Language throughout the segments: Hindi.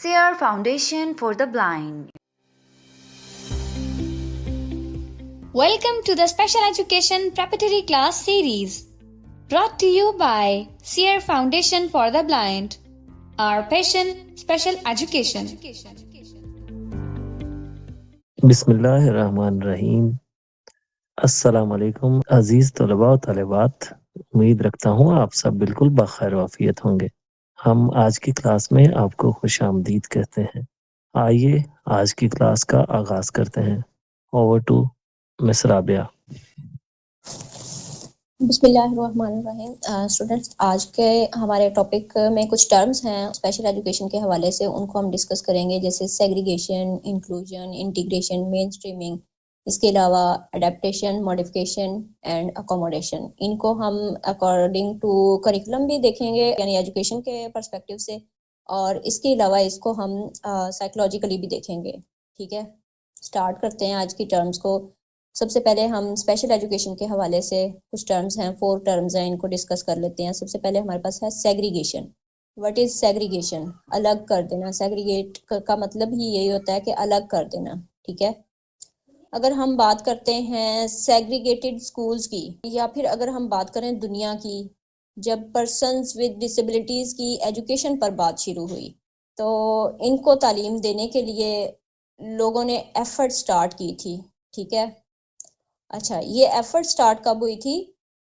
SEER Foundation for the Blind. Welcome to the Special Education Preparatory Class Series, brought to you by SEER Foundation for the Blind. Our passion, special education. बिस्मिल्लाहिर्रहमानिर्रहीम। अस्सलामुअलैकुम अजीज तलबा व तालिबात, उम्मीद रखता हूँ आप सब बिल्कुल बखैर वाफियत होंगे। हम आज की क्लास में आपको खुशामदीद कहते हैं। आइए आज की क्लास का आगाज करते हैं। Over to miss Rabia. बिस्मिल्लाहिर्रहमानिर्रहीम। स्टूडेंट्स, आज के हमारे टॉपिक में कुछ टर्म्स हैं स्पेशल एजुकेशन के हवाले से, उनको हम डिस्कस करेंगे, जैसे segregation, inclusion, integration, main streaming, इसके अलावा अडेप्टेशन, मॉडिफिकेशन एंड अकोमोडेशन। इनको हम अकॉर्डिंग टू करिकुलम भी देखेंगे, यानी एजुकेशन के पर्सपेक्टिव से, और इसके अलावा इसको हम साइकोलॉजिकली भी देखेंगे। ठीक है, स्टार्ट करते हैं आज की टर्म्स को। सबसे पहले हम स्पेशल एजुकेशन के हवाले से कुछ टर्म्स हैं, 4 टर्म्स हैं, इनको डिस्कस कर लेते हैं। सबसे पहले हमारे पास है सेग्रीगेशन। What is segregation? अलग कर देना। सेग्रीगेट का मतलब ही यही होता है कि अलग कर देना। ठीक है, अगर हम बात करते हैं सेग्रीगेटेड स्कूल्स की, या फिर अगर हम बात करें दुनिया की, जब पर्सन्स विद डिसेबिलिटीज की एजुकेशन पर बात शुरू हुई, तो इनको तालीम देने के लिए लोगों ने एफर्ट स्टार्ट की थी। ठीक है, अच्छा, ये एफर्ट स्टार्ट कब हुई थी?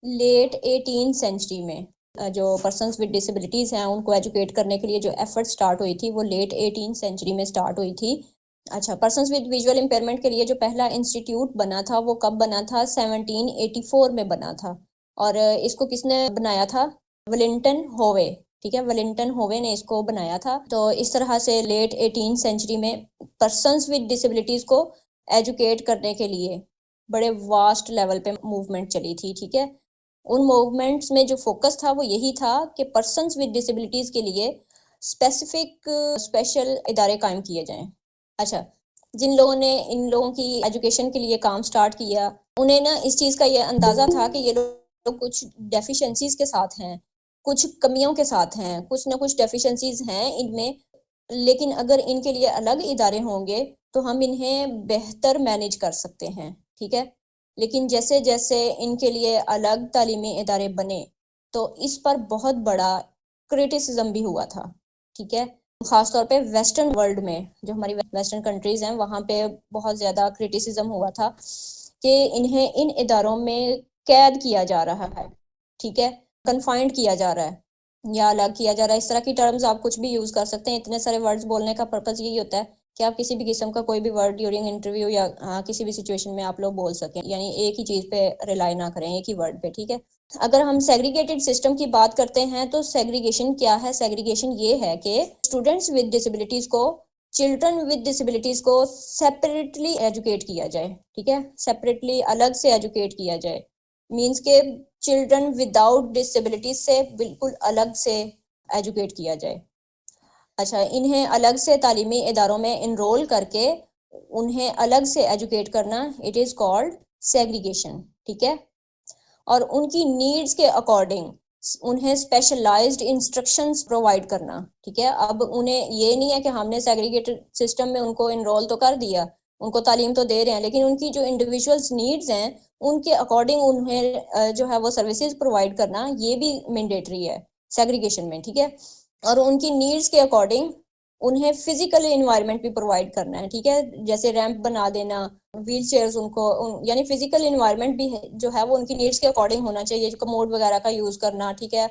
लेट 18 सेंचुरी में। जो पर्सन्स विद डिसेबिलिटीज़ हैं उनको एजुकेट करने के लिए जो एफर्ट स्टार्ट हुई थी वो लेट 18 सेंचुरी में स्टार्ट हुई थी। अच्छा, पर्सन्स विद विजुअल इम्पेयरमेंट के लिए जो पहला इंस्टीट्यूट बना था वो कब बना था? 1784 में बना था। और इसको किसने बनाया था? वेलिंगटन होवे। ठीक है, वेलिंगटन होवे ने इसको बनाया था। तो इस तरह से लेट 18 सेंचुरी में पर्सन्स विद डिसेबिलिटीज़ को एजुकेट करने के लिए बड़े वास्ट लेवल पे मूवमेंट चली थी। ठीक है, उन मूवमेंट्स में जो फोकस था वो यही था कि पर्सन्स विद डिसेबिलिटीज के लिए स्पेसिफिक स्पेशल इदारे कायम किए जाएं। अच्छा, जिन लोगों ने इन लोगों की एजुकेशन के लिए काम स्टार्ट किया, उन्हें ना इस चीज़ का ये अंदाज़ा था कि ये लोग कुछ डेफिशिएंसीज के साथ हैं, कुछ कमियों के साथ हैं, कुछ ना कुछ डेफिशिएंसीज हैं इनमें, लेकिन अगर इनके लिए अलग इदारे होंगे तो हम इन्हें बेहतर मैनेज कर सकते हैं। ठीक है, लेकिन जैसे जैसे इनके लिए अलग तालीमी इदारे बने तो इस पर बहुत बड़ा क्रिटिसिज्म भी हुआ था। ठीक है, ख़ासतौर पे वेस्टर्न वर्ल्ड में, जो हमारी वेस्टर्न कंट्रीज़ हैं, वहाँ पे बहुत ज़्यादा क्रिटिसिज्म हुआ था कि इन्हें इन इदारों में कैद किया जा रहा है। ठीक है, कन्फाइंड किया जा रहा है या अलग किया जा रहा है। इस तरह की टर्म्स आप कुछ भी यूज़ कर सकते हैं। इतने सारे वर्ड्स बोलने का पर्पज़ यही होता है कि आप किसी भी किस्म का कोई भी वर्ड ड्यूरिंग इंटरव्यू या किसी भी सिचुएशन में आप लोग बोल सकें, यानी एक ही चीज़ पे रिलाई ना करें, एक ही वर्ड पे। ठीक है, अगर हम सेग्रीगेटेड सिस्टम की बात करते हैं तो सेग्रीगेशन क्या है? सेग्रीगेशन ये है कि स्टूडेंट्स विद डिसेबिलिटीज़ को, चिल्ड्रन विद डिसेबिलिटीज़ को सेपरेटली एजुकेट किया जाए। ठीक है, सेपरेटली, अलग से एजुकेट किया जाए। मीन्स के चिल्ड्रन विदाउट डिसेबिलिटीज से बिल्कुल अलग से एजुकेट किया जाए। अच्छा, इन्हें अलग से तालीमी इदारों में इनरोल करके उन्हें अलग से एजुकेट करना, इट इज़ कॉल्ड सेग्रीगेशन। ठीक है, और उनकी नीड्स के अकॉर्डिंग उन्हें स्पेशलाइज्ड इंस्ट्रक्शंस प्रोवाइड करना। ठीक है, अब उन्हें ये नहीं है कि हमने सेग्रीगेटेड सिस्टम में उनको इनरोल तो कर दिया, उनको तालीम तो दे रहे हैं, लेकिन उनकी जो इंडिविजुअल्स नीड्स हैं उनके अकॉर्डिंग उन्हें जो है वो सर्विसेज प्रोवाइड करना, ये भी मैंडेटरी है सेग्रीगेशन में। ठीक है, और उनकी नीड्स के अकॉर्डिंग उन्हें फिजिकल इन्वायरमेंट भी प्रोवाइड करना है। ठीक है, जैसे रैंप बना देना, व्हील चेयर्स उनको, यानी फिजिकल इन्वायरमेंट भी जो है वो उनकी नीड्स के अकॉर्डिंग होना चाहिए, जो कमोड वगैरह का यूज़ करना। ठीक है,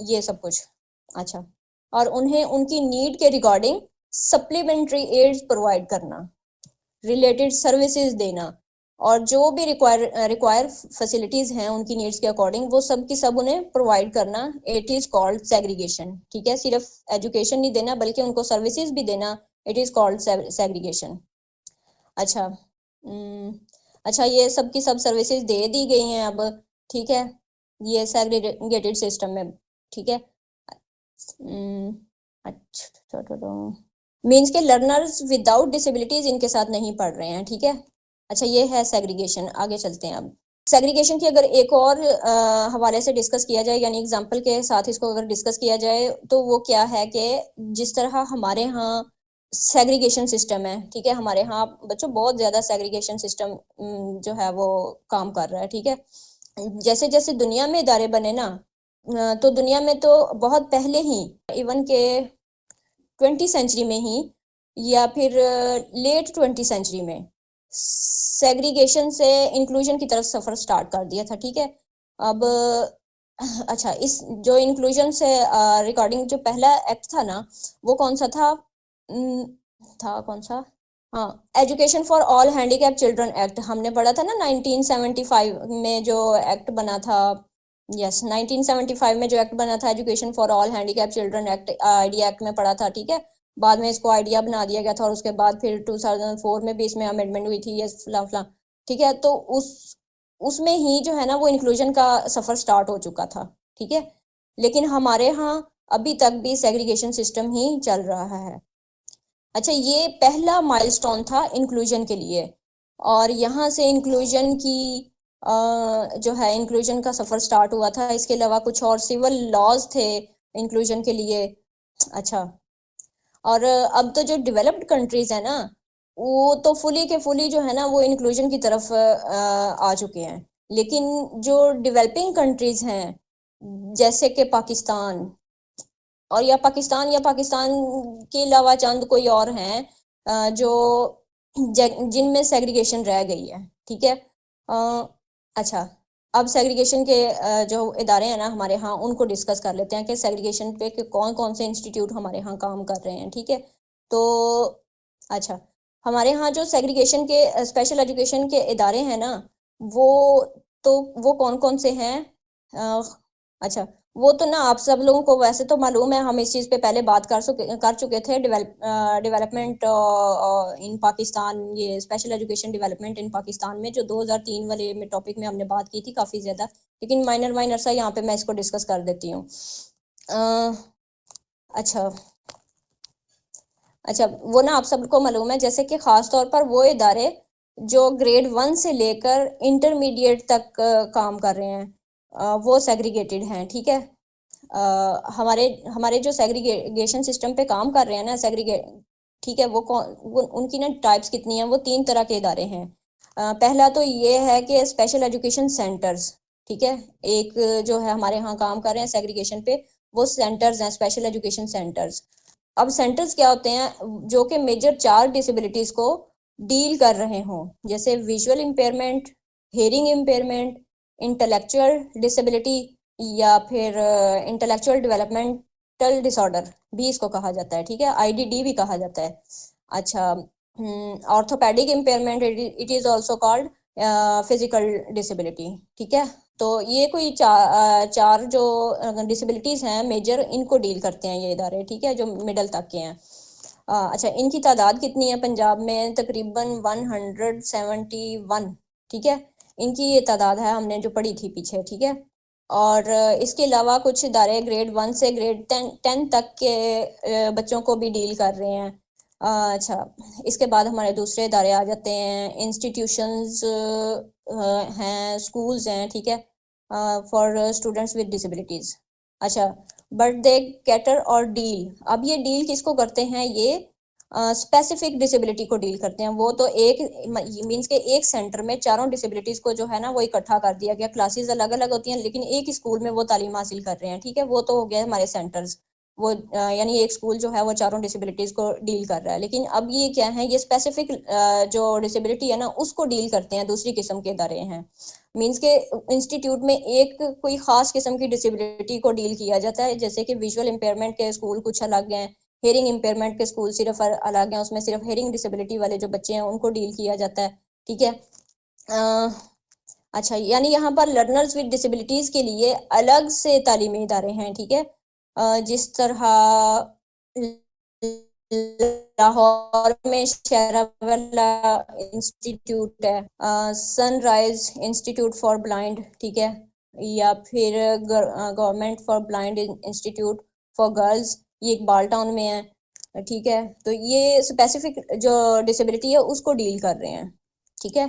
ये सब कुछ। अच्छा, और उन्हें उनकी नीड के रिगार्डिंग सप्लीमेंट्री एड्स प्रोवाइड करना, रिलेटेड सर्विसेज देना, और जो भी रिक्वायर फैसिलिटीज हैं उनकी नीड्स के अकॉर्डिंग वो सब की सब उन्हें प्रोवाइड करना, इट इज कॉल्ड सेग्रीगेशन। ठीक है, सिर्फ एजुकेशन नहीं देना बल्कि उनको सर्विसेज भी देना, इट इज कॉल्ड सेग्रीगेशन। अच्छा, अच्छा, ये सब की सब सर्विसेज दे दी गई हैं अब। ठीक है, ये सेग्रीगेटेड सिस्टम में। ठीक है, अच्छा, मीन्स के लर्नर्स विदाउट डिसेबिलिटीज इनके साथ नहीं पढ़ रहे हैं। ठीक है, अच्छा, ये है सेग्रीगेशन। आगे चलते हैं अब। सेग्रीगेशन की अगर एक और हवाले से डिस्कस किया जाए, यानी एग्जांपल के साथ इसको अगर डिस्कस किया जाए, तो वो क्या है कि जिस तरह हमारे यहाँ सेग्रीगेशन सिस्टम है, ठीक है, हमारे यहाँ बच्चों बहुत ज्यादा सेग्रीगेशन सिस्टम जो है वो काम कर रहा है, ठीक है। जैसे जैसे दुनिया में इदारे बने ना, तो दुनिया में तो बहुत पहले ही, इवन के 20 सेंचुरी में ही, या फिर लेट 20 सेंचुरी में सेग्रीगेशन से इंक्लूजन की तरफ सफर स्टार्ट कर दिया था, ठीक है। अब अच्छा, इस जो इंक्लूजन से रिकॉर्डिंग जो पहला एक्ट था ना, वो कौन सा था? था कौन सा? हाँ, education for all handicap children act हमने पढ़ा था ना 1975 में जो एक्ट बना था। यस, 1975 में जो एक्ट बना था, education for all handicap children act, idea act में पढ़ा था, ठीक है। बाद में इसको आइडिया बना दिया गया था, और उसके बाद फिर 2004 में भी इसमें अमेंडमेंट हुई थी, यस फला फला, ठीक है। तो उसमें ही जो है ना वो इंक्लूजन का सफर स्टार्ट हो चुका था, ठीक है। लेकिन हमारे यहाँ अभी तक भी सेग्रीगेशन सिस्टम ही चल रहा है। अच्छा, ये पहला माइलस्टोन था इंक्लूजन के लिए, और यहाँ से इंक्लूजन की जो है इंक्लूजन का सफर स्टार्ट हुआ था। इसके अलावा कुछ और सिविल लॉज थे इंक्लूजन के लिए। अच्छा, और अब तो जो डेवलप्ड कंट्रीज है ना, वो तो फुली के फुली जो है ना वो इंक्लूजन की तरफ आ चुके हैं। लेकिन जो डेवलपिंग कंट्रीज हैं, जैसे कि पाकिस्तान, और या पाकिस्तान के अलावा चंद कोई और हैं जो जिनमें सेग्रीगेशन रह गई है, ठीक है। अच्छा, अब सेग्रीगेशन के जो इदारे हैं ना हमारे यहाँ, उनको डिस्कस कर लेते हैं कि सेग्रीगेशन पे कौन कौन से इंस्टीट्यूट हमारे यहाँ काम कर रहे हैं, ठीक है। तो अच्छा, हमारे यहाँ जो सेग्रीगेशन के स्पेशल एजुकेशन के इदारे हैं ना, वो वो कौन कौन से हैं? अच्छा, वो तो ना आप सब लोगों को वैसे तो मालूम है, हम इस चीज़ पे पहले बात कर चुके थे। डेवलपमेंट इन पाकिस्तान, ये special education development in Pakistan में जो 2003 वाले में टॉपिक में हमने बात की थी काफ़ी ज़्यादा, लेकिन माइनर माइनर सा यहाँ पे मैं इसको डिस्कस कर देती हूँ। अच्छा अच्छा, वो ना आप सबको मालूम है, जैसे कि ख़ास तौर पर वो इदारे जो ग्रेड 1 से लेकर इंटरमीडिएट तक काम कर रहे हैं, वो सेग्रीगेटेड हैं, ठीक है। हमारे हमारे जो सेग्रीगेशन सिस्टम पे काम कर रहे हैं ना, ठीक है, वो उनकी ना टाइप्स कितनी हैं? वो 3 तरह के इदारे हैं। पहला तो ये है कि स्पेशल एजुकेशन सेंटर्स, ठीक है। एक जो है हमारे यहाँ काम कर रहे हैं सेग्रीगेशन पे, वो सेंटर्स हैं, स्पेशल एजुकेशन सेंटर्स। अब सेंटर्स क्या होते हैं? जो कि मेजर 4 डिसेबिलिटीज को डील कर रहे हों, जैसे visual impairment, hearing impairment, intellectual disability, या फिर इंटेलेक्चुअल डेवलपमेंटल डिसऑर्डर भी इसको कहा जाता है, ठीक है। आईडीडी भी कहा जाता है। अच्छा, orthopaedic impairment, it is also called physical disability, ठीक है। तो ये कोई चार जो डिसेबिलिटीज हैं मेजर, इनको डील करते हैं ये इदारे, ठीक है, जो मिडल तक के हैं। अच्छा, इनकी तादाद कितनी है? पंजाब में तकरीबन 171, ठीक है, इनकी ये तादाद है, हमने जो पढ़ी थी पीछे, ठीक है। और इसके अलावा कुछ इदारे ग्रेड 1 से ग्रेड 10 तक के बच्चों को भी डील कर रहे हैं। अच्छा, इसके बाद हमारे दूसरे इदारे आ जाते हैं, इंस्टीट्यूशंस हैं, स्कूल्स हैं, ठीक है, फॉर स्टूडेंट्स विद डिसेबिलिटीज। अच्छा, बट दे कैटर और डील, अब ये डील किसको करते हैं? ये स्पेसिफिक डिसेबिलिटी को डील करते हैं। वो तो एक मीन्स के एक सेंटर में चारों डिसेबिलिटीज को जो है ना वो इकट्ठा कर दिया गया। क्लासेस अलग अलग होती हैं, लेकिन एक ही स्कूल में वो तालीम हासिल कर रहे हैं, ठीक है। वो तो हो गया हमारे सेंटर्स, वो यानी एक स्कूल जो है वो चारों डिसेबिलिटीज को डील कर रहा है। लेकिन अब ये क्या है? ये स्पेसिफिक जो डिसेबिलिटी है ना उसको डील करते हैं, दूसरी किस्म के इदारे हैं। मीन्स के इंस्टीट्यूट में एक कोई खास किस्म की डिसेबिलिटी को डील किया जाता है, जैसे कि विजुअल इम्पेयरमेंट के स्कूल कुछ अलग हैं, हेयरिंग इम्पेयरमेंट के स्कूल सिर्फ अलग हैं, उसमें सिर्फ हेयरिंग डिसेबिलिटी वाले जो बच्चे हैं उनको डील किया जाता है, ठीक है। अच्छा, यानी यहाँ पर लर्नर्स विद डिसेबिलिटीज के लिए अलग से तालीमी इदारे हैं, ठीक है। जिस तरह लाहौर में शेरावाला इंस्टीट्यूट है, सनराइज इंस्टीट्यूट फॉर ब्लाइंड, ठीक है, या फिर government for blind institute for girls, ये इकबाल टाउन में है, ठीक है। तो ये स्पेसिफिक जो डिसेबिलिटी है उसको डील कर रहे हैं, ठीक है।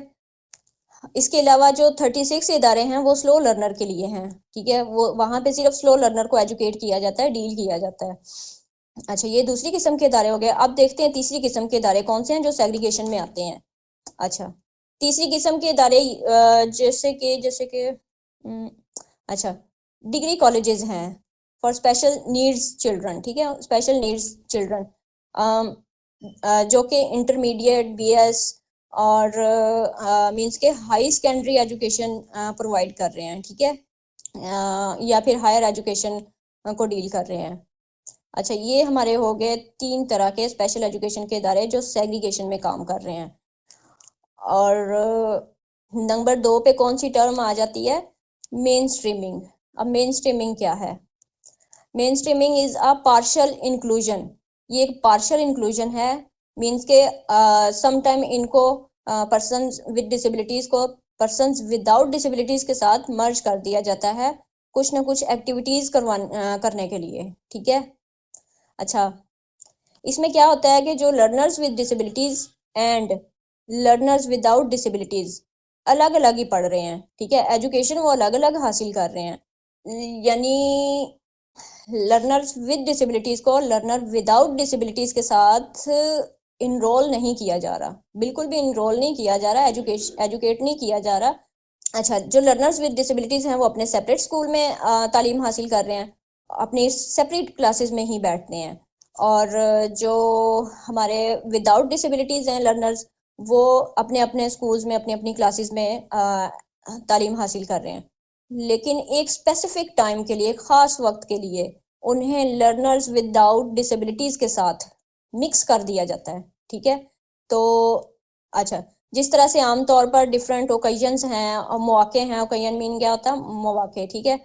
इसके अलावा जो 36 इदारे हैं वो स्लो लर्नर के लिए हैं, ठीक है, वो वहाँ पे सिर्फ स्लो लर्नर को एजुकेट किया जाता है, डील किया जाता है। अच्छा, ये दूसरी किस्म के इदारे हो गए। अब देखते हैं तीसरी किस्म के इदारे कौन से हैं जो सेग्रीगेशन में आते हैं। अच्छा, तीसरी किस्म के इदारे जैसे कि अच्छा, डिग्री कॉलेजेस हैं फॉर स्पेशल नीड्स चिल्ड्रन, ठीक है, स्पेशल नीड्स चिल्ड्रन, जो कि इंटरमीडिएट, बीएस और मींस के हाई सेकेंडरी एजुकेशन प्रोवाइड कर रहे हैं, ठीक है, या फिर हायर एजुकेशन को डील कर रहे हैं। अच्छा, ये हमारे हो गए 3 तरह के स्पेशल एजुकेशन के इदारे जो सेग्रीगेशन में काम कर रहे हैं। और नंबर 2 पे कौन सी टर्म आ जाती है? Main streaming. अब मेन स्ट्रीमिंग क्या है? Main streaming is a partial inclusion. ये एक पार्शियल इंक्लूजन है, मीन्स के समटाइम इनको पर्सन्स विद डिसेबिलिटीज को पर्सन्स विदाउट डिसेबिलिटीज के साथ मर्ज कर दिया जाता है कुछ ना कुछ एक्टिविटीज करने के लिए, ठीक है। अच्छा, इसमें क्या होता है कि जो learners with disabilities and learners without disabilities अलग अलग ही पढ़ रहे हैं, ठीक है, एजुकेशन वो अलग अलग हासिल कर रहे हैं, यानी लर्नर्स विद डिसेबिलिटीज को लर्नर विदाउट डिसेबिलिटीज के साथ इनरोल नहीं किया जा रहा, बिल्कुल भी इनरोल नहीं किया जा रहा, एजुकेट नहीं किया जा रहा। अच्छा, जो लर्नर्स विद डिसेबिलिटीज हैं वो अपने सेपरेट स्कूल में तालीम हासिल कर रहे हैं, अपनी सेपरेट क्लासेस में ही बैठते हैं, और जो हमारे विदाउट डिसेबिलिटीज हैं लर्नर्स, वो अपने अपने स्कूल्स में अपनी अपनी क्लासेस में तालीम हासिल कर रहे हैं, लेकिन एक स्पेसिफिक टाइम के लिए, खास वक्त के लिए उन्हें लर्नर्स विदाउट डिसेबिलिटीज के साथ मिक्स कर दिया जाता है, ठीक है। तो अच्छा, जिस तरह से आमतौर पर डिफरेंट ओकेजन्स हैं और मौके हैं, ओकेजन मीन क्या होता है? मौके, ठीक है।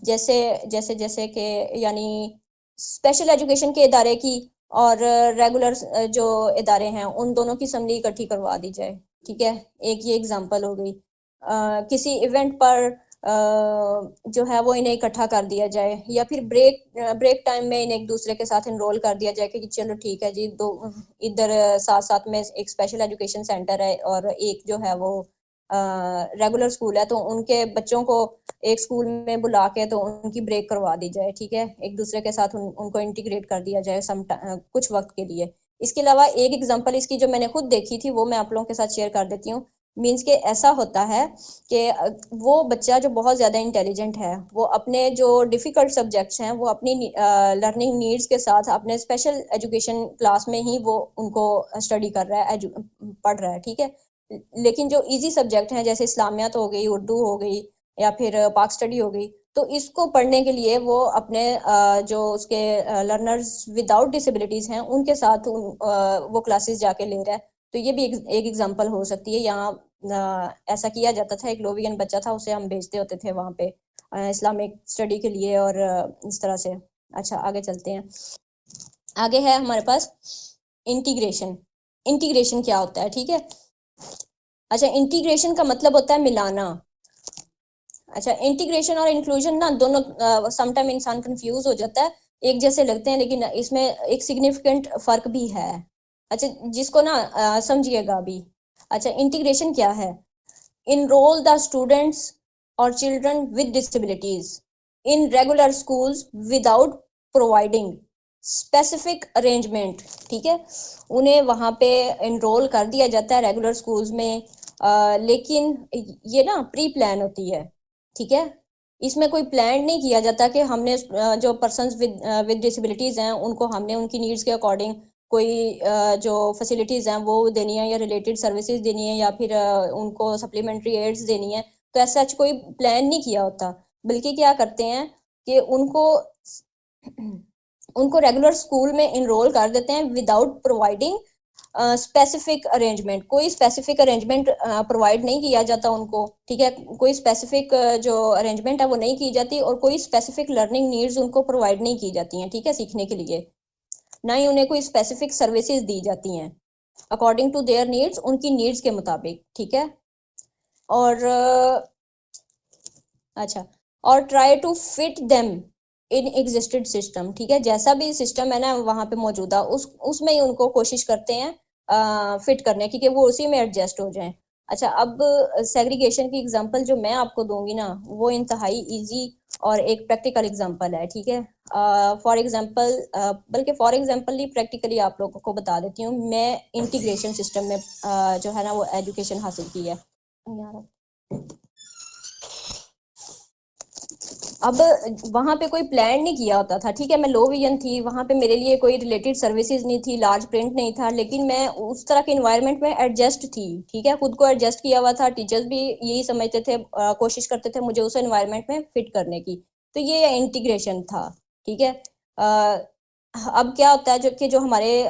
जैसे जैसे जैसे कि यानी स्पेशल एजुकेशन के इदारे की और रेगुलर जो इदारे हैं उन दोनों की असम्बली इकट्ठी करवा दी जाए, ठीक है, एक ये एग्जांपल हो गई। किसी इवेंट पर जो है वो इन्हें इकट्ठा कर दिया जाए, या फिर ब्रेक टाइम में इन्हें एक दूसरे के साथ इनरोल कर दिया जाए कि चलो ठीक है जी, दो इधर साथ साथ में एक स्पेशल एजुकेशन सेंटर है और एक जो है वो रेगुलर स्कूल है, तो उनके बच्चों को एक स्कूल में बुला के तो उनकी ब्रेक करवा दी जाए, ठीक है, एक दूसरे के साथ उनको इंटीग्रेट कर दिया जाए कुछ वक्त के लिए। इसके अलावा एक एग्जांपल इसकी जो मैंने खुद देखी थी वो मैं आप लोगों के साथ शेयर कर देती हूँ। मीन्स के ऐसा होता है कि वो बच्चा जो बहुत ज़्यादा इंटेलिजेंट है वो अपने जो डिफ़िकल्ट सब्जेक्ट्स हैं वो अपनी लर्निंग नीड्स के साथ अपने स्पेशल एजुकेशन क्लास में ही वो उनको स्टडी कर रहा है, पढ़ रहा है, ठीक है, लेकिन जो इजी सब्जेक्ट हैं जैसे इस्लामियात हो गई, उर्दू हो गई, या फिर पाक स्टडी हो गई, तो इसको पढ़ने के लिए वो अपने जो उसके लर्नर्स विदाउट डिसेबिलिटीज़ हैं उनके साथ वो क्लासेस जाके ले रहा है। तो ये भी एक एग्जांपल हो सकती है। यहाँ ऐसा किया जाता था, एक लोवियन बच्चा था, उसे हम भेजते होते थे वहाँ पे इस्लामिक स्टडी के लिए, और इस तरह से। अच्छा, आगे चलते हैं। आगे है हमारे पास इंटीग्रेशन। इंटीग्रेशन क्या होता है, ठीक है। अच्छा, इंटीग्रेशन का मतलब होता है मिलाना। अच्छा, इंटीग्रेशन और इंक्लूजन ना दोनों समटाइम इंसान कंफ्यूज हो जाता है, एक जैसे लगते हैं, लेकिन इसमें एक सिग्निफिकेंट फर्क भी है। अच्छा, जिसको ना समझिएगा अभी। अच्छा, इंटीग्रेशन क्या है? इनरोल द स्टूडेंट्स और children with disabilities in regular schools without providing specific arrangement, ठीक है, उन्हें वहाँ पे इनरोल कर दिया जाता है रेगुलर स्कूल्स में, लेकिन ये ना प्री प्लान होती है, ठीक है, इसमें कोई प्लान नहीं किया जाता कि हमने जो पर्सन्स विद डिसेबिलिटीज हैं उनको हमने उनकी नीड्स के अकॉर्डिंग कोई जो फैसिलिटीज हैं वो देनी है, या रिलेटेड सर्विसेज देनी है, या फिर उनको सप्लीमेंट्री एड्स देनी है। तो ऐसा कोई प्लान नहीं किया होता, बल्कि क्या करते हैं कि उनको रेगुलर स्कूल में इनरोल कर देते हैं विदाउट प्रोवाइडिंग स्पेसिफिक अरेंजमेंट। कोई स्पेसिफिक अरेंजमेंट प्रोवाइड नहीं किया जाता उनको, ठीक है, कोई स्पेसिफिक जो अरेंजमेंट है वो नहीं की जाती, और कोई स्पेसिफिक लर्निंग नीड्स उनको प्रोवाइड नहीं की जाती हैं, ठीक है, सीखने के लिए, ना ही उन्हें कोई स्पेसिफिक सर्विसेज दी जाती हैं अकॉर्डिंग टू देयर नीड्स, उनकी नीड्स के मुताबिक, ठीक है। और अच्छा, और try to fit them in existed system, ठीक है, जैसा भी सिस्टम है ना वहाँ पे मौजूदा उसमें ही उनको कोशिश करते हैं फिट करने की, कि वो उसी में एडजस्ट हो जाएं। अच्छा, अब सेग्रीगेशन की एग्जांपल जो मैं आपको दूंगी ना, वो इंतहाई इजी और एक प्रैक्टिकल एग्जांपल है, ठीक है। फॉर एग्जांपल, बल्कि फॉर एग्जांपल नहीं, प्रैक्टिकली आप लोगों को बता देती हूँ। मैं इंटीग्रेशन सिस्टम में जो है ना वो एजुकेशन हासिल की है। अब वहाँ पे कोई प्लान नहीं किया होता था, ठीक है। मैं लो विजन थी, वहाँ पे मेरे लिए कोई रिलेटेड सर्विसेज नहीं थी, लार्ज प्रिंट नहीं था, लेकिन मैं उस तरह के इन्वायरमेंट में एडजस्ट थी, ठीक है। खुद को एडजस्ट किया हुआ था, टीचर्स भी यही समझते थे, कोशिश करते थे मुझे उस एनवायरमेंट में फिट करने की। तो ये इंटीग्रेशन था, ठीक है। अब क्या होता है, जो हमारे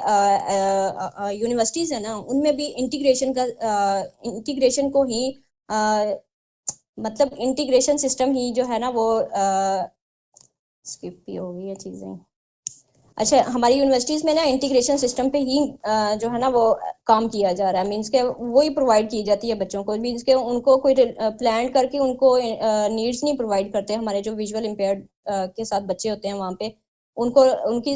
यूनिवर्सिटीज़ है ना, उनमें भी इंटीग्रेशन को ही मतलब इंटीग्रेशन सिस्टम ही जो है ना वो स्किप भी हो गई है चीज़ें। अच्छा, हमारी यूनिवर्सिटीज़ में ना इंटीग्रेशन सिस्टम पे ही जो है ना वो काम किया जा रहा है। मीन्स के वही प्रोवाइड की जाती है बच्चों को। मीन्स के उनको कोई प्लान करके उनको नीड्स नहीं प्रोवाइड करते। हमारे जो विजुअल इम्पेयर्ड के साथ बच्चे होते हैं वहाँ पे, उनको उनकी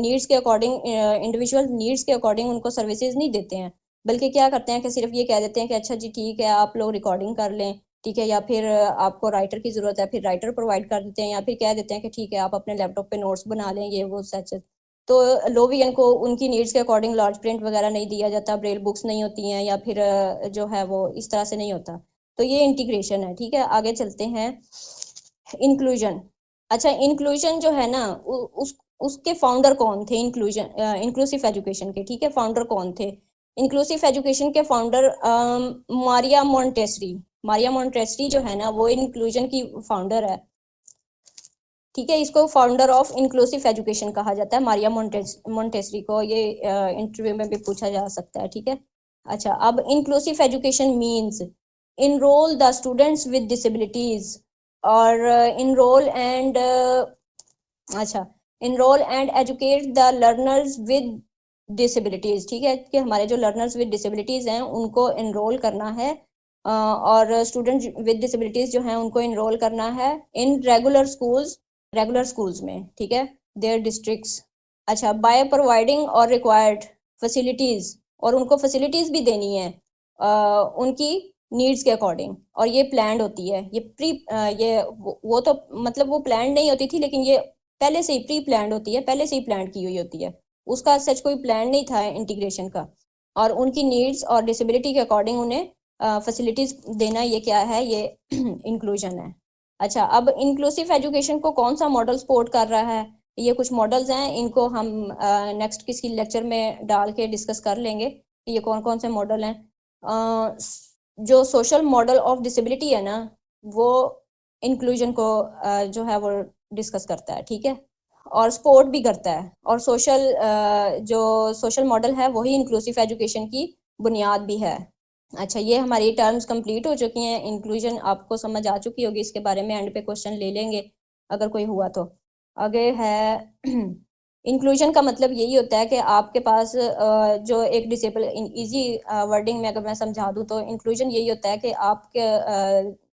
नीड्स के अकॉर्डिंग, इंडिविजुअल नीड्स के अकॉर्डिंग उनको सर्विसेज नहीं देते हैं। बल्कि क्या करते हैं कि सिर्फ ये कह देते हैं कि अच्छा जी ठीक है, आप लोग रिकॉर्डिंग कर लें, ठीक है, या फिर आपको राइटर की ज़रूरत है, फिर राइटर प्रोवाइड कर देते हैं, या फिर कह देते हैं कि ठीक है आप अपने लैपटॉप पे नोट्स बना लें, ये वो सच। तो लो विजन को उनकी नीड्स के अकॉर्डिंग लार्ज प्रिंट वगैरह नहीं दिया जाता, ब्रेल बुक्स नहीं होती हैं, या फिर जो है वो इस तरह से नहीं होता। तो ये इंटीग्रेशन है, ठीक है। आगे चलते हैं, इंक्लूजन। अच्छा, इंक्लूजन जो है ना उसके फाउंडर कौन थे? इंक्लूसिव एजुकेशन के, ठीक है, फाउंडर कौन थे? इंक्लूसिव एजुकेशन के founder Maria Montessori. Maria Montessori जो है ना वो इंक्लूजन की फाउंडर है, ठीक है। इसको फाउंडर ऑफ इंक्लूसिव एजुकेशन कहा जाता है, मारिया मोंटेसरी को। ये इंटरव्यू में भी पूछा जा सकता है, ठीक है। अच्छा, अब inclusive education means enroll the students with disabilities और enroll and अच्छा, enroll and educate the learners with disabilities, ठीक है, कि हमारे जो learners with disabilities हैं उनको enroll करना है, और students with disabilities जो हैं उनको enroll करना है in regular schools में, ठीक है, their districts। अच्छा, by providing और required facilities, और उनको facilities भी देनी है उनकी नीड्स के अकॉर्डिंग, और ये प्लान्ड होती है। ये वो तो मतलब वो प्लान्ड नहीं होती थी, लेकिन ये पहले से ही प्री प्लान्ड होती है, पहले से ही प्लान की हुई होती है। उसका सच कोई प्लान नहीं था इंटीग्रेशन का, और उनकी नीड्स और डिसेबिलिटी के अकॉर्डिंग उन्हें फैसिलिटीज देना, ये क्या है? ये इंक्लूजन है। अच्छा, अब इंक्लूसिव एजुकेशन को कौन सा मॉडल सपोर्ट कर रहा है? ये कुछ मॉडल्स हैं, इनको हम नेक्स्ट किसी लेक्चर में डाल के डिस्कस कर लेंगे कि ये कौन कौन से मॉडल हैं। जो सोशल मॉडल ऑफ डिसेबिलिटी है ना, वो इंक्लूजन को जो है वो डिस्कस करता है, ठीक है, और सपोर्ट भी करता है। और जो सोशल मॉडल है वही इंक्लूसिव एजुकेशन की बुनियाद भी है। अच्छा, ये हमारी टर्म्स कंप्लीट हो चुकी हैं। इंक्लूजन आपको समझ आ चुकी होगी, इसके बारे में एंड पे क्वेश्चन ले लेंगे अगर कोई हुआ तो। आगे है इंक्लूजन का मतलब यही होता है कि आपके पास जो एक डिसेबल, इजी वर्डिंग में अगर मैं समझा दूँ तो इंक्लूजन यही होता है कि आपके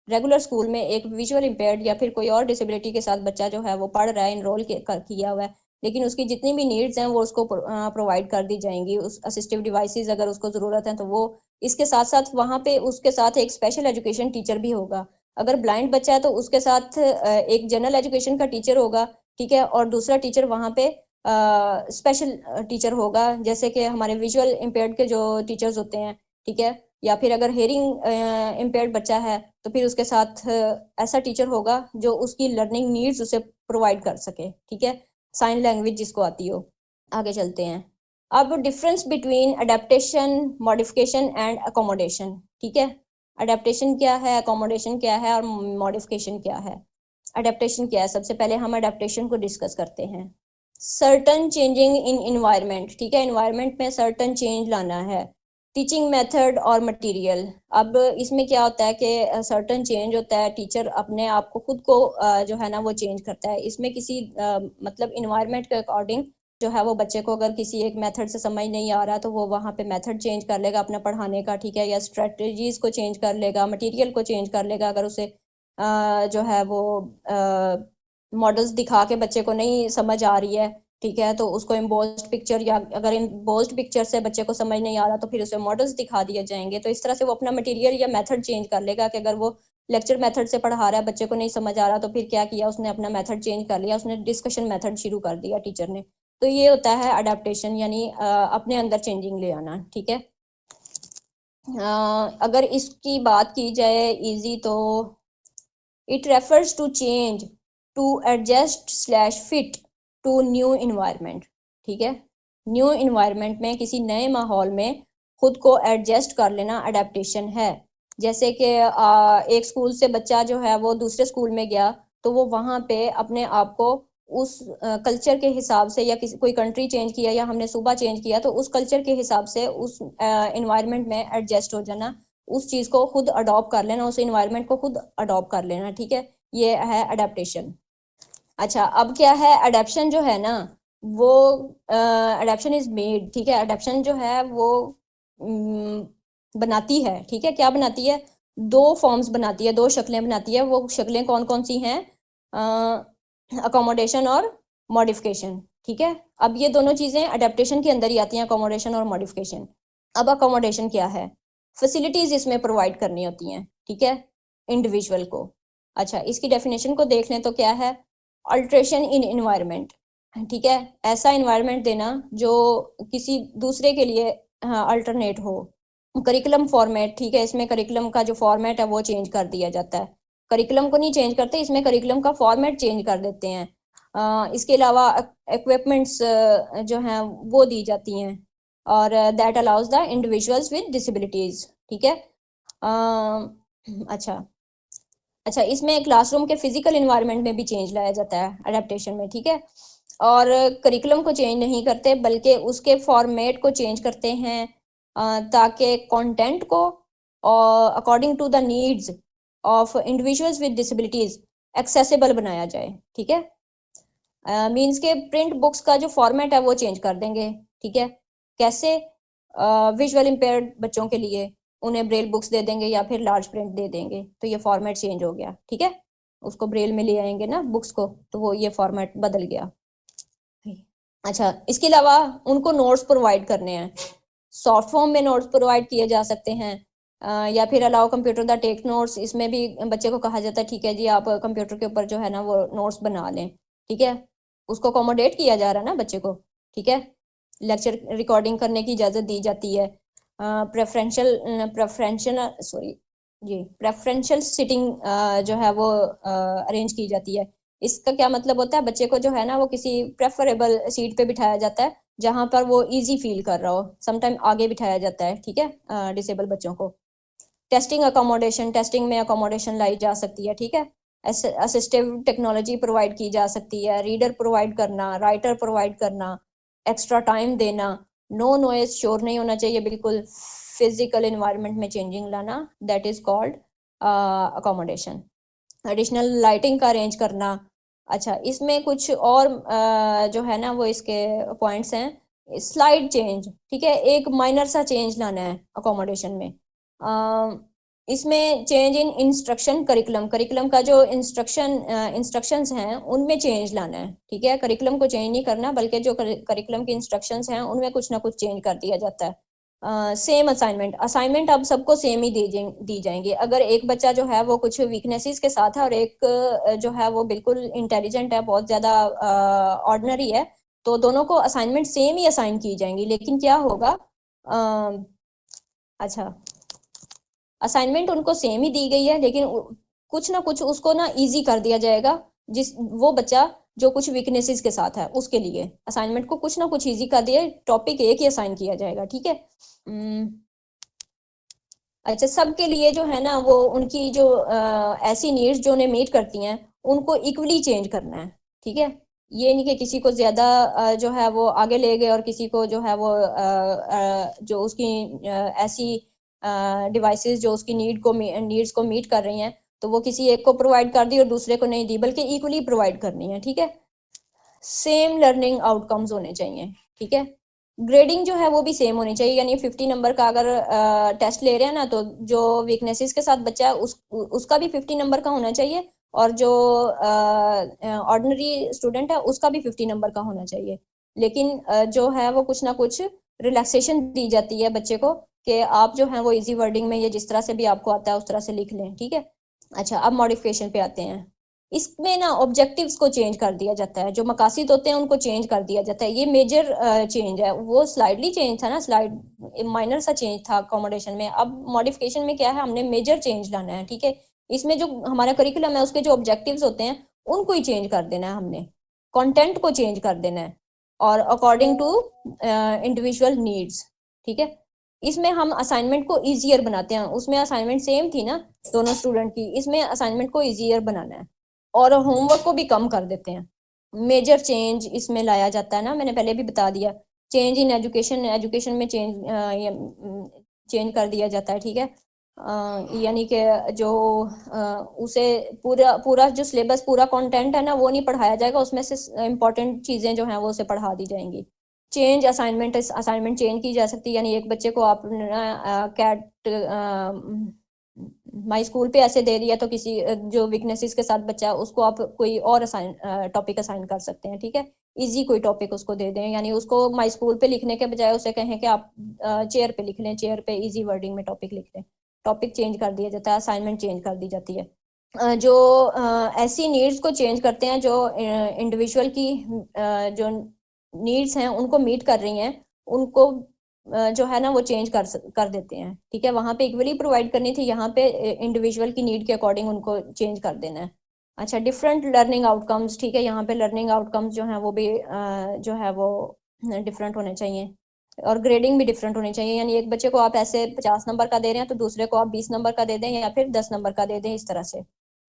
रेगुलर स्कूल में एक विजुअल इम्पेयर्ड या फिर कोई और डिसेबिलिटी के साथ बच्चा जो है वो पढ़ रहा है, इनरोल किया हुआ है, लेकिन उसकी जितनी भी नीड्स हैं वो उसको प्रोवाइड कर दी जाएंगी। उस असिस्टिव डिवाइसेस अगर उसको ज़रूरत है तो वो, इसके साथ साथ वहाँ पे उसके साथ एक स्पेशल एजुकेशन टीचर भी होगा। अगर ब्लाइंड बच्चा है तो उसके साथ एक जनरल एजुकेशन का टीचर होगा, ठीक है, और दूसरा टीचर वहाँ पे स्पेशल टीचर होगा, जैसे कि हमारे विजुअल इम्पेयर्ड के जो टीचर्स होते हैं, ठीक है, या फिर अगर हेयरिंग इम्पेयर्ड बच्चा है तो फिर उसके साथ ऐसा टीचर होगा जो उसकी लर्निंग नीड्स उसे प्रोवाइड कर सके, ठीक है, साइन लैंग्वेज जिसको आती हो। आगे चलते हैं, अब difference between adaptation, modification and accommodation, ठीक है। अडेप्टेशन क्या है, अकोमोडेशन क्या है, और मॉडिफिकेशन क्या है? अडेप्टेशन क्या है? सबसे पहले हम अडेप्टेशन को डिस्कस करते हैं। सर्टन चेंजिंग इन इन्वायरमेंट, ठीक है, इन्वायरमेंट में सर्टन चेंज लाना है। टीचिंग मेथड और मटेरियल, अब इसमें क्या होता है कि सर्टन चेंज होता है, टीचर अपने आप को खुद को जो है ना वो चेंज करता है। इसमें किसी मतलब इन्वायरमेंट के अकॉर्डिंग जो है वो बच्चे को अगर किसी एक मेथड से समझ नहीं आ रहा तो वो वहाँ पे मेथड चेंज कर लेगा अपना पढ़ाने का, ठीक है, या स्ट्रेटजीज को चेंज कर लेगा, मटेरियल को चेंज कर लेगा। अगर उसे जो है वो मॉडल्स दिखा के बच्चे को नहीं समझ आ रही है, ठीक है, तो उसको एम्बोस्ड पिक्चर, या अगर एम्बोस्ड पिक्चर से बच्चे को समझ नहीं आ रहा तो फिर उसे मॉडल्स दिखा दिए जाएंगे। तो इस तरह से वो अपना मटेरियल या मेथड चेंज कर लेगा कि अगर वो लेक्चर मेथड से पढ़ा रहा है, बच्चे को नहीं समझ आ रहा, तो फिर क्या किया उसने, अपना मेथड चेंज कर लिया, उसने डिस्कशन मेथड शुरू कर दिया टीचर ने। तो ये होता है अडेप्टेशन, यानी अपने अंदर चेंजिंग ले आना। ठीक है, अगर इसकी बात की जाए इजी, तो it refers to change, to adjust slash fit to new environment. ठीक है, न्यू इन्वायरमेंट में, किसी नए माहौल में खुद को एडजस्ट कर लेना अडेप्टेशन है। जैसे कि एक स्कूल से बच्चा जो है वो दूसरे स्कूल में गया, तो वो वहाँ पे अपने आप को उस कल्चर के हिसाब से, या किसी कोई कंट्री चेंज किया या हमने सूबा चेंज किया, तो उस कल्चर के हिसाब से उस इन्वायरमेंट में एडजस्ट हो जाना, उस चीज को खुद अडॉप्ट कर लेना, उस इन्वायरमेंट को खुद अडॉप्ट कर लेना। ठीक है, ये है अडेप्टेशन। अच्छा, अब क्या है, अडेप्शन जो है ना वो अडेप्शन इज मेड। ठीक है, अडेप्शन जो है वो बनाती है। ठीक है, क्या बनाती है, दो फॉर्म्स बनाती है, दो शक्लें बनाती है। वो शक्लें कौन कौन सी हैं, अकोमोडेशन और मॉडिफिकेशन। ठीक है, अब ये दोनों चीजें अडेप्टेशन के अंदर ही आती हैं, अकोमोडेशन और मॉडिफिकेशन। अब अकोमोडेशन क्या है, फैसिलिटीज इसमें प्रोवाइड करनी होती हैं। ठीक है, इंडिविजुअल को। अच्छा, इसकी डेफिनेशन को देख लें तो क्या है, अल्ट्रेशन इन इन्वायरमेंट। ठीक है, ऐसा इन्वायरमेंट देना जो किसी दूसरे के लिए अल्टरनेट हो। करिकुलम फॉर्मेट, ठीक है, इसमें करिकुलम का जो फॉर्मेट है वो चेंज कर दिया जाता है। करिकुलम को नहीं चेंज करते, इसमें करिकुलम का फॉर्मेट चेंज कर देते हैं। इसके अलावा इक्विपमेंट्स जो हैं वो दी जाती हैं, और that allows the individuals with disabilities. ठीक है, अच्छा अच्छा, इसमें क्लासरूम के फिजिकल इन्वायरमेंट में भी चेंज लाया जाता है अडेप्टेशन में। ठीक है, और करिकुलम को चेंज नहीं करते बल्कि उसके फॉर्मेट को चेंज करते हैं, ताकि कंटेंट को according to the needs of individuals with disabilities accessible बनाया जाए। ठीक है, मीन्स के प्रिंट बुक्स का जो फॉर्मेट है वो चेंज कर देंगे। ठीक है, कैसे, विजुअल इम्पेयर्ड बच्चों के लिए उन्हें ब्रेल बुक्स दे देंगे या फिर लार्ज प्रिंट दे देंगे, तो ये फॉर्मेट चेंज हो गया। ठीक है, उसको ब्रेल में ले आएंगे ना बुक्स को, तो वो ये फॉर्मेट बदल गया। अच्छा, इसके अलावा उनको नोट्स प्रोवाइड करने हैं, सॉफ्ट फॉर्म में नोट्स प्रोवाइड किए जा सकते हैं, या फिर allow computer the take notes. इसमें भी बच्चे को कहा जाता है ठीक है जी, आप कंप्यूटर के ऊपर जो है ना वो नोट्स बना लें। ठीक है, उसको अकोमोडेट किया जा रहा है ना बच्चे को। ठीक है, लेक्चर रिकॉर्डिंग करने की इजाज़त दी जाती है। प्रेफरेंशियल सिटिंग जो है वो अरेंज की जाती है। इसका क्या मतलब होता है, बच्चे को जो है ना वो किसी प्रेफरेबल सीट पे बिठाया जाता है जहां पर वो इजी फील कर रहा हो। समटाइम आगे बिठाया जाता है। ठीक है, डिसेबल बच्चों को। टेस्टिंग अकोमोडेशन, टेस्टिंग में अकोमोडेशन लाई जा सकती है। ठीक है, असिस्टिव टेक्नोलॉजी प्रोवाइड की जा सकती है, रीडर प्रोवाइड करना, राइटर प्रोवाइड करना, एक्स्ट्रा टाइम देना, नो नॉइज, शोर नहीं होना चाहिए बिल्कुल, फिजिकल इन्वायरमेंट में चेंजिंग लाना, that is called accommodation. Additional lighting का अरेंज करना। अच्छा, इसमें कुछ और जो है ना वो इसके पॉइंट्स हैं। स्लाइड चेंज, ठीक है, एक माइनर सा चेंज लाना है अकोमोडेशन में। इसमें change in instruction curriculum, curriculum का जो इंस्ट्रक्शंस हैं उनमें चेंज लाना है। ठीक है, करिकुलम को चेंज नहीं करना बल्कि जो करिकुलम की इंस्ट्रक्शंस हैं उनमें कुछ ना कुछ चेंज कर दिया जाता है। सेम असाइनमेंट, असाइनमेंट अब सबको सेम ही दी जाएंगी। अगर एक बच्चा जो है वो कुछ वीकनेसेस के साथ है और एक जो है वो बिल्कुल इंटेलिजेंट है, बहुत ज़्यादा ऑर्डिनरी है, तो दोनों को असाइनमेंट सेम ही असाइन की जाएंगी। लेकिन क्या होगा, अच्छा, असाइनमेंट उनको सेम ही दी गई है लेकिन कुछ ना कुछ उसको ना इजी कर दिया जाएगा, जिस वो बच्चा जो कुछ वीकनेसेस के साथ है उसके लिए असाइनमेंट को कुछ ना कुछ इजी कर दिया, टॉपिक एक ही असाइन किया जाएगा। ठीक है, अच्छा, सबके लिए जो है ना वो उनकी जो ऐसी नीड्स जो उन्हें मीट करती हैं उनको इक्वली चेंज करना है। ठीक है, ये नहीं कि किसी को ज्यादा जो है वो आगे ले गए और किसी को जो है वो जो उसकी ऐसी डिवाइसेस जो उसकी नीड्स को मीट कर रही हैं तो वो किसी एक को प्रोवाइड कर दी और दूसरे को नहीं दी, बल्कि इक्वली प्रोवाइड करनी है। ठीक है, सेम लर्निंग आउटकम्स होने चाहिए। ठीक है, ग्रेडिंग जो है वो भी सेम होनी चाहिए, यानी 50 नंबर का अगर टेस्ट ले रहे हैं ना तो जो वीकनेसेस के साथ बच्चा है उसका भी 50 नंबर का होना चाहिए, और जो ऑर्डिनरी स्टूडेंट है उसका भी 50 नंबर का होना चाहिए। लेकिन जो है वो कुछ ना कुछ रिलैक्सेशन दी जाती है बच्चे को कि आप जो है वो इजी वर्डिंग में, ये जिस तरह से भी आपको आता है उस तरह से लिख लें, ठीक है। अच्छा, अब मॉडिफिकेशन पे आते हैं। इसमें ना ऑब्जेक्टिव्स को चेंज कर दिया जाता है, जो मकासद होते हैं उनको चेंज कर दिया जाता है। ये मेजर चेंज है, वो स्लाइडली चेंज था ना, स्लाइड माइनर सा चेंज था अकोमोडेशन में। अब मॉडिफिकेशन में क्या है, हमने मेजर चेंज लाना है, ठीक है। इसमें जो हमारा करिकुलम है उसके जो ऑब्जेक्टिव्स होते हैं उनको ही चेंज कर देना है हमने, कंटेंट को चेंज कर देना है, और अकॉर्डिंग टू इंडिविजुअल नीड्स, ठीक है। इसमें हम असाइनमेंट को इजियर बनाते हैं, उसमें असाइनमेंट सेम थी ना दोनों स्टूडेंट की, इसमें असाइनमेंट को इजियर बनाना है और होमवर्क को भी कम कर देते हैं। मेजर चेंज इसमें लाया जाता है ना, मैंने पहले भी बता दिया। चेंज इन एजुकेशन, एजुकेशन में चेंज कर दिया जाता है, ठीक है। यानी कि जो उसे पूरा पूरा जो सिलेबस, पूरा कंटेंट है ना, वो नहीं पढ़ाया जाएगा, उसमें से इम्पोर्टेंट चीज़ें जो हैं वो उसे पढ़ा दी जाएंगी। चेंज असाइनमेंट चेंज की जा सकती है, यानी एक बच्चे को आप कैट माई स्कूल पे ऐसे दे दिया तो किसी जो वीकनेसेस के साथ बच्चा है उसको आप कोई और टॉपिक असाइन कर सकते हैं, ठीक है। इजी कोई टॉपिक उसको दे दें, यानी उसको माई स्कूल पे लिखने के बजाय उसे कहें कि आप चेयर पे लिख लें, चेयर पे इजी वर्डिंग में टॉपिक लिख लें। टॉपिक चेंज कर दिया जाता है, असाइनमेंट चेंज कर दी जाती है। जो ऐसी नीड्स को चेंज करते हैं जो इंडिविजुअल की जो नीड्स हैं उनको मीट कर रही हैं, उनको जो है ना वो चेंज कर देते हैं, ठीक है। वहां पे इक्वली प्रोवाइड करनी थी, यहाँ पे इंडिविजुअल की नीड के अकॉर्डिंग उनको चेंज कर देना है। अच्छा, डिफरेंट लर्निंग आउटकम्स, ठीक है। यहाँ पे लर्निंग आउटकम्स जो है वो भी जो है वो डिफरेंट होने चाहिए, और ग्रेडिंग भी डिफरेंट होनी चाहिए। यानी एक बच्चे को आप ऐसे 50 नंबर का दे रहे हैं तो दूसरे को आप 20 नंबर का दे दें, या फिर 10 नंबर का दे दें, इस तरह से।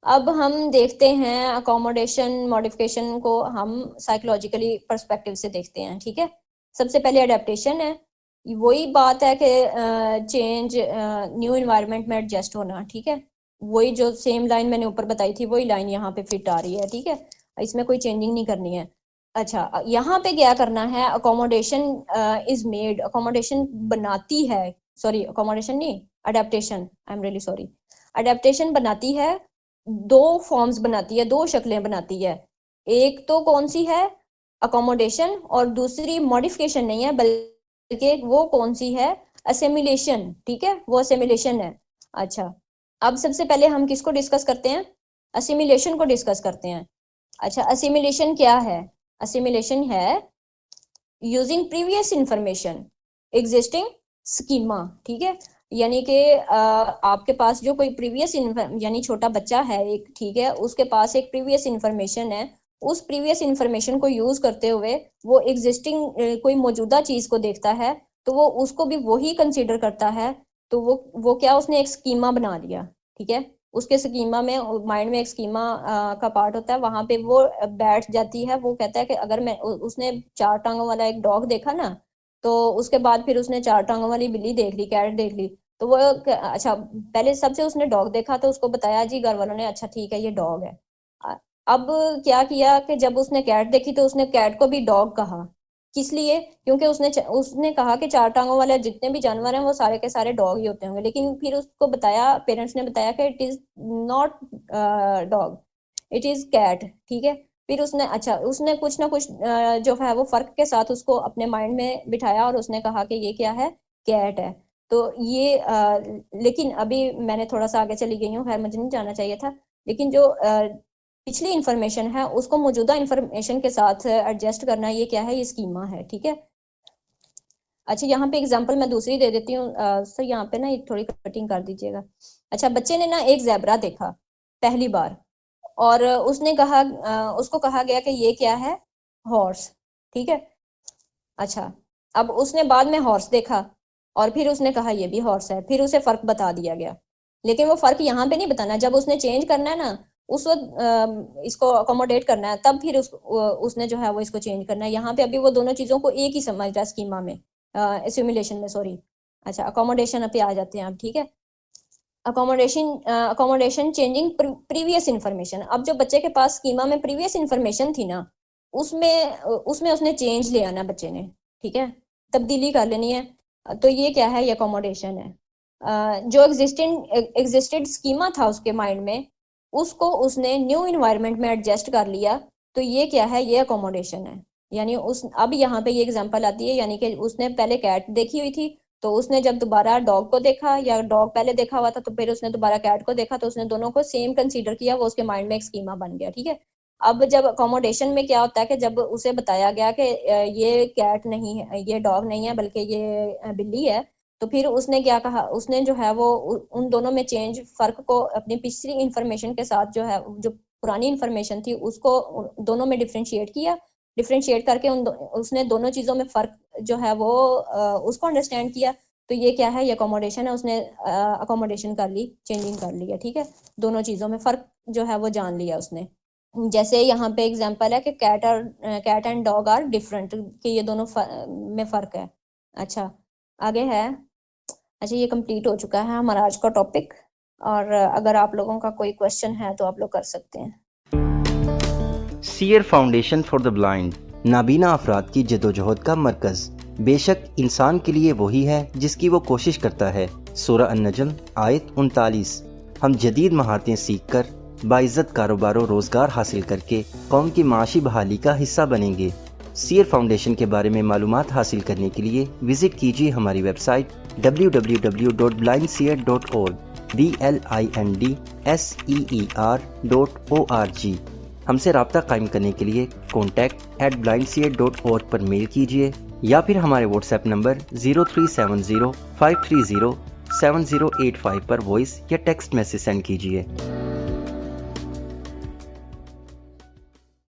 अब हम देखते हैं अकोमोडेशन मॉडिफिकेशन को हम साइकोलॉजिकली पर्सपेक्टिव से देखते हैं, ठीक है। सबसे पहले अडेप्टेशन है, वही बात है कि चेंज, न्यू इन्वायरमेंट में एडजस्ट होना, ठीक है। वही जो सेम लाइन मैंने ऊपर बताई थी वही लाइन यहाँ पे फिट आ रही है, ठीक है। इसमें कोई चेंजिंग नहीं करनी है। अच्छा, यहाँ पे क्या करना है, अकोमोडेशन इज मेड, अकोमोडेशन बनाती है, सॉरी अकोमोडेशन नहीं, adaptation, I am really sorry. Adaptation बनाती है, दो फॉर्म्स बनाती है, दो शक्लें बनाती है। एक तो कौन सी है, अकोमोडेशन, और दूसरी मॉडिफिकेशन नहीं है बल्कि वो कौन सी है, असेमिलेशन, ठीक है, वो असेमिलेशन है। अच्छा, अब सबसे पहले हम किसको डिस्कस करते हैं, असिमिलेशन को डिस्कस करते हैं। अच्छा, असिमिलेशन क्या है, असिमिलेशन है using previous information existing schema, ठीक है। यानी कि आपके पास जो कोई प्रीवियस यानी छोटा बच्चा है एक, ठीक है, उसके पास एक प्रीवियस इंफॉर्मेशन है, उस प्रीवियस इंफॉर्मेशन को यूज करते हुए वो एग्जिस्टिंग कोई मौजूदा चीज को देखता है तो वो उसको भी वही कंसीडर करता है, तो वो क्या, उसने एक स्कीमा बना लिया, ठीक है। उसके स्कीमा में, माइंड में एक स्कीमा का पार्ट होता है, वहां पे वो बैठ जाती है। वो कहता है कि अगर मैं उसने 4 टांगों वाला एक डॉग देखा ना, तो उसके बाद फिर उसने 4 टांगों वाली बिल्ली देख ली, कैट देख ली, तो वो अच्छा, पहले सबसे उसने डॉग देखा तो उसको बताया जी घर वालों ने, अच्छा ठीक है ये डॉग है। अब क्या किया कि जब उसने कैट देखी तो उसने कैट को भी डॉग कहा, किस लिए, क्योंकि उसने कहा कि 4 टांगों वाले जितने भी जानवर हैं वो सारे के सारे डॉग ही होते होंगे, लेकिन फिर उसको बताया, पेरेंट्स ने बताया कि it is not dog, it is cat, ठीक है। फिर उसने, अच्छा, उसने कुछ ना कुछ जो है वो फर्क के साथ उसको अपने माइंड में बिठाया और उसने कहा कि ये क्या है, कैट है। तो ये लेकिन अभी मैंने थोड़ा सा आगे चली गई हूँ, खैर मुझे नहीं जाना चाहिए था, लेकिन जो पिछली इंफॉर्मेशन है उसको मौजूदा इंफॉर्मेशन के साथ एडजस्ट करना, ये क्या है, ये स्कीमा है, ठीक है। अच्छा, यहाँ पे एग्जांपल मैं दूसरी दे देती हूँ सर, यहाँ पे ना ये थोड़ी कटिंग कर दीजिएगा। अच्छा, बच्चे ने ना एक ज़ेब्रा देखा पहली बार, और उसने कहा, उसको कहा गया कि ये क्या है, हॉर्स, ठीक है। अच्छा, अब उसने बाद में हॉर्स देखा और फिर उसने कहा ये भी हॉर्स है, फिर उसे फर्क बता दिया गया, लेकिन वो फर्क यहाँ पे नहीं बताना, जब उसने चेंज करना है ना, उस वक्त इसको अकोमोडेट करना है, तब फिर उसने जो है वो इसको चेंज करना है। यहाँ पे अभी वो दोनों चीजों को एक ही समझ रहा है स्कीमा में, सिमुलेशन में, सॉरी। अच्छा, अकोमोडेशन पे आ जाते हैं आप, ठीक है। Accommodation changing previous information. अब जो बच्चे के पास स्कीमा में प्रीवियस इंफॉर्मेशन थी ना, उसमें उसने चेंज ले आना बच्चे ने, ठीक है, तब्दीली कर लेनी है, तो ये क्या है, ये अकोमोडेशन है। जो एग्जिस्टेड स्कीमा था उसके माइंड में, उसको उसने न्यू इन्वायरमेंट में एडजस्ट कर लिया, तो ये क्या है, ये अकोमोडेशन है। यानी उस अब यहाँ पे ये एग्जांपल आती है, यानी कि उसने पहले कैट देखी हुई थी, तो उसने जब दोबारा डॉग को देखा, या डॉग पहले देखा हुआ था तो फिर उसने दोबारा कैट को देखा, तो उसने दोनों को सेम कंसीडर किया, वो उसके माइंड में एक स्कीमा बन गया, ठीक है। अब जब अकोमोडेशन में क्या होता है कि जब उसे बताया गया कि ये कैट नहीं है, ये डॉग नहीं है, बल्कि ये बिल्ली है, तो फिर उसने क्या कहा, उसने जो है वो उन दोनों में चेंज, फर्क को अपनी पिछली इंफॉर्मेशन के साथ जो है, जो पुरानी इंफॉर्मेशन थी उसको दोनों में डिफ्रेंशिएट किया, डिफ्रेंशिएट करके उसने दोनों चीज़ों में फ़र्क जो है वो उसको अंडरस्टैंड किया। तो ये क्या है, ये अकोमोडेशन है, उसने अकोमोडेशन कर ली, चेंजिंग कर लिया, ठीक है। दोनों चीज़ों में फ़र्क जो है वो जान लिया उसने। जैसे यहाँ पे एग्जांपल है कि cat and dog are different, कि ये दोनों में फ़र्क है। अच्छा, आगे है। अच्छा, ये कंप्लीट हो चुका है हमारा आज का टॉपिक, और अगर आप लोगों का कोई क्वेश्चन है तो आप लोग कर सकते हैं। सीयर फाउंडेशन फॉर द ब्लाइंड नाबीना अफराद की जदोजहद का मरकज़। बेशक इंसान के लिए वही है जिसकी वो कोशिश करता है। सूरह अन-नजम आयत 39। हम जदीद महारतें सीख कर बाइज़्ज़त कारोबार और रोज़गार हासिल करके कौम की माशी बहाली का हिस्सा बनेंगे। सीयर फाउंडेशन के बारे में मालूमात हासिल करने के लिए विज़िट कीजिए हमारी वेबसाइट www.blindseer.org blindseer.org। हमसे रब्ता कायम करने के लिए contact@blindseer.org पर मेल कीजिए, या फिर हमारे व्हाट्सएप नंबर 0370 530 7085 पर वॉइस या टेक्स्ट मैसेज सेंड कीजिए।